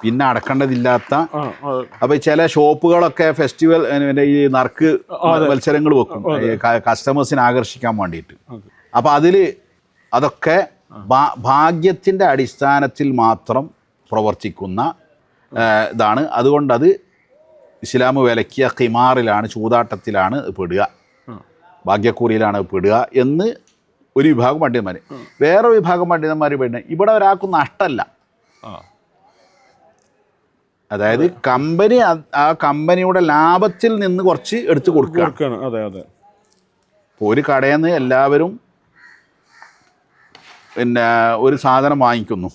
പിന്നെ അടക്കേണ്ടതില്ലാത്ത. അപ്പൊ ചില ഷോപ്പുകളൊക്കെ ഫെസ്റ്റിവൽ ഈ നറുക്ക് മത്സരങ്ങൾ വെക്കും കസ്റ്റമേഴ്സിനെ ആകർഷിക്കാൻ വേണ്ടിയിട്ട്. അപ്പൊ അതൊക്കെ ഭാഗ്യത്തിൻ്റെ അടിസ്ഥാനത്തിൽ മാത്രം പ്രവർത്തിക്കുന്ന ഇതാണ്. അതുകൊണ്ടത് ഇസ്ലാം വിലക്കിയ ഖിമാറിലാണ്, ചൂതാട്ടത്തിലാണ് പെടുക, ഭാഗ്യക്കൂറിയിലാണ് പെടുക എന്ന് ഒരു വിഭാഗം പണ്ഡിതന്മാർ. വേറെ വിഭാഗം പണ്ഡിതന്മാർ പറയുന്നത് ഇവിടെ ഒരാൾക്കും നഷ്ടമല്ല. അതായത് കമ്പനി ആ കമ്പനിയുടെ ലാഭത്തിൽ നിന്ന് കുറച്ച് എടുത്ത് കൊടുക്കുകയാണ്. ഒരു കടയിൽ നിന്ന് എല്ലാവരും പിന്നെ ഒരു സാധനം വാങ്ങിക്കുന്നു.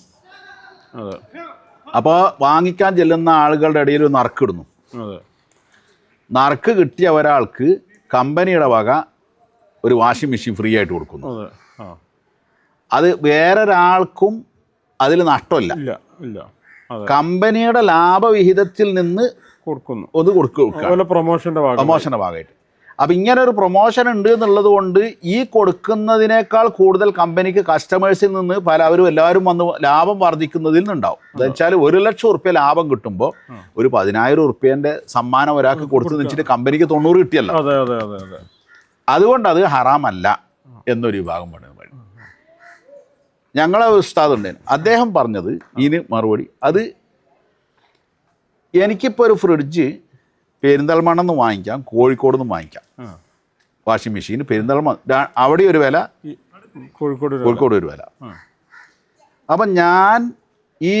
അപ്പോൾ വാങ്ങിക്കാൻ ചെല്ലുന്ന ആളുകളുടെ ഇടയിൽ ഒരു നറുക്കിടുന്നു. നറുക്ക് കിട്ടിയ ഒരാൾക്ക് കമ്പനിയുടെ വക ഒരു വാഷിംഗ് മെഷീൻ ഫ്രീ ആയിട്ട് കൊടുക്കുന്നു. അത് വേറൊരാൾക്കും അതിൽ നഷ്ടമില്ല. കമ്പനിയുടെ ലാഭവിഹിതത്തിൽ നിന്ന് കൊടുക്കുന്നു, അത് കൊടുക്കുക പ്രൊമോഷന്റെ ഭാഗമായിട്ട്. അപ്പം ഇങ്ങനെ ഒരു പ്രൊമോഷൻ ഉണ്ട് എന്നുള്ളത് കൊണ്ട് ഈ കൊടുക്കുന്നതിനേക്കാൾ കൂടുതൽ കമ്പനിക്ക് കസ്റ്റമേഴ്സിൽ നിന്ന് അവരും എല്ലാവരും വന്ന് ലാഭം വർദ്ധിക്കുന്നതിൽ നിന്നുണ്ടാവും. എന്താ വെച്ചാൽ 1,00,000 ഉറുപ്പ്യ ലാഭം കിട്ടുമ്പോൾ ഒരു 10,000 ഉറുപ്പ്യൻ്റെ സമ്മാനം ഒരാൾക്ക് കൊടുത്തു വെച്ചിട്ട് കമ്പനിക്ക് 90 കിട്ടിയല്ലോ. അതുകൊണ്ട് അത് ഹറാമല്ല എന്നൊരു വിഭാഗം പറഞ്ഞു. ഞങ്ങളെ ഉസ്താദ് ഉണ്ടായിരുന്നു, അദ്ദേഹം പറഞ്ഞത് ഇതിന് മറുപടി, അത് എനിക്കിപ്പോൾ ഒരു ഫ്രിഡ്ജ് പെരിന്തൽമണ്ണ നിന്ന് വാങ്ങിക്കാം, കോഴിക്കോട് നിന്ന് വാങ്ങിക്കാം. വാഷിംഗ് മെഷീൻ പെരിന്തൽമണ്ണ അവിടെ ഒരു വില, കോഴിക്കോട് ഒരു വില. അപ്പം ഞാൻ ഈ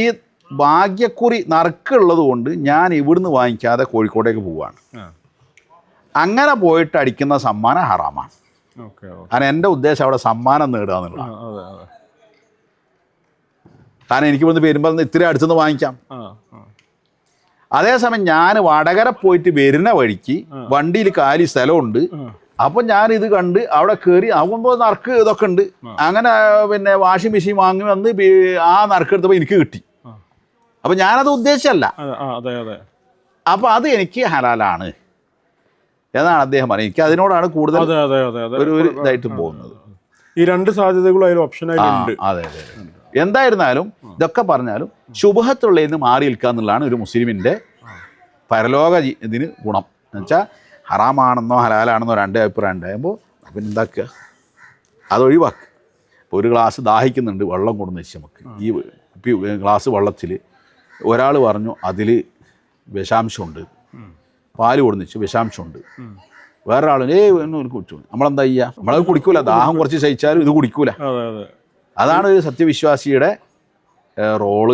ഭാഗ്യക്കുറി നറുക്കുള്ളത് കൊണ്ട് ഞാൻ ഇവിടുന്ന് വാങ്ങിക്കാതെ കോഴിക്കോട്ടേക്ക് പോവുകയാണ്. അങ്ങനെ പോയിട്ട് അടിക്കുന്ന സമ്മാനം ഹറാമാണ്. കാരണം എൻ്റെ ഉദ്ദേശം അവിടെ സമ്മാനം നേടുക എന്നുള്ളതാണ്. കാരണം എനിക്ക് ഇവിടുന്ന് പെരുമ്പാൽ ഇത്തിരി അടുത്തുനിന്ന് വാങ്ങിക്കാം. അതേസമയം ഞാൻ വടകര പോയിട്ട് വരുന്ന വഴിക്ക് വണ്ടിയിൽ കാലി സ്ഥലമുണ്ട്. അപ്പം ഞാൻ ഇത് കണ്ട് അവിടെ കയറി ആകുമ്പോൾ നറുക്ക് ഇതൊക്കെ ഉണ്ട്. അങ്ങനെ പിന്നെ വാഷിംഗ് മെഷീൻ വാങ്ങി വന്ന് ആ നറുക്കെടുത്തപ്പോൾ എനിക്ക് കിട്ടി. അപ്പം ഞാനത് ഉദ്ദേശിച്ചല്ല. അപ്പം അത് എനിക്ക് ഹലാലാണ് എന്നാണ് അദ്ദേഹം പറയുന്നത്. എനിക്ക് അതിനോടാണ് കൂടുതൽ ഒരു ഇതായിട്ട് പോകുന്നത്. ഈ രണ്ട് സാധ്യതകളും അതിൽ ഓപ്ഷനായിട്ടുണ്ട്. അതെ. എന്തായിരുന്നാലും ഇതൊക്കെ പറഞ്ഞാലും ശുഭഹത്തുള്ളതിൽ നിന്ന് മാറി നിൽക്കുക എന്നുള്ളതാണ് ഒരു മുസ്ലിമിൻ്റെ പരലോക ഇതിന് ഗുണം. എന്നുവെച്ചാൽ ഹറാമാണെന്നോ ഹലാലാണെന്നോ രണ്ട് അഭിപ്രായം ഉണ്ടാകുമ്പോൾ പിന്നെ എന്താക്കുക, അതൊഴിവാക്കുക. ഇപ്പോൾ ഒരു ഗ്ലാസ് ദാഹിക്കുന്നുണ്ട്, വെള്ളം കൊണ്ടു വെച്ച് നമുക്ക് ഈ ഗ്ലാസ് വെള്ളത്തിൽ ഒരാൾ പറഞ്ഞു അതിൽ വിഷാംശമുണ്ട്, പാല് കൊടുന്ന് വെച്ച് വിഷാംശമുണ്ട്. വേറൊരാൾ കുടിച്ചു. നമ്മളെന്താ ചെയ്യുക? നമ്മളത് കുടിക്കൂല. ദാഹം കുറച്ച് സഹിച്ചാലും ഇത് കുടിക്കൂല. അതാണ് ഒരു സത്യവിശ്വാസിയുടെ റോള്.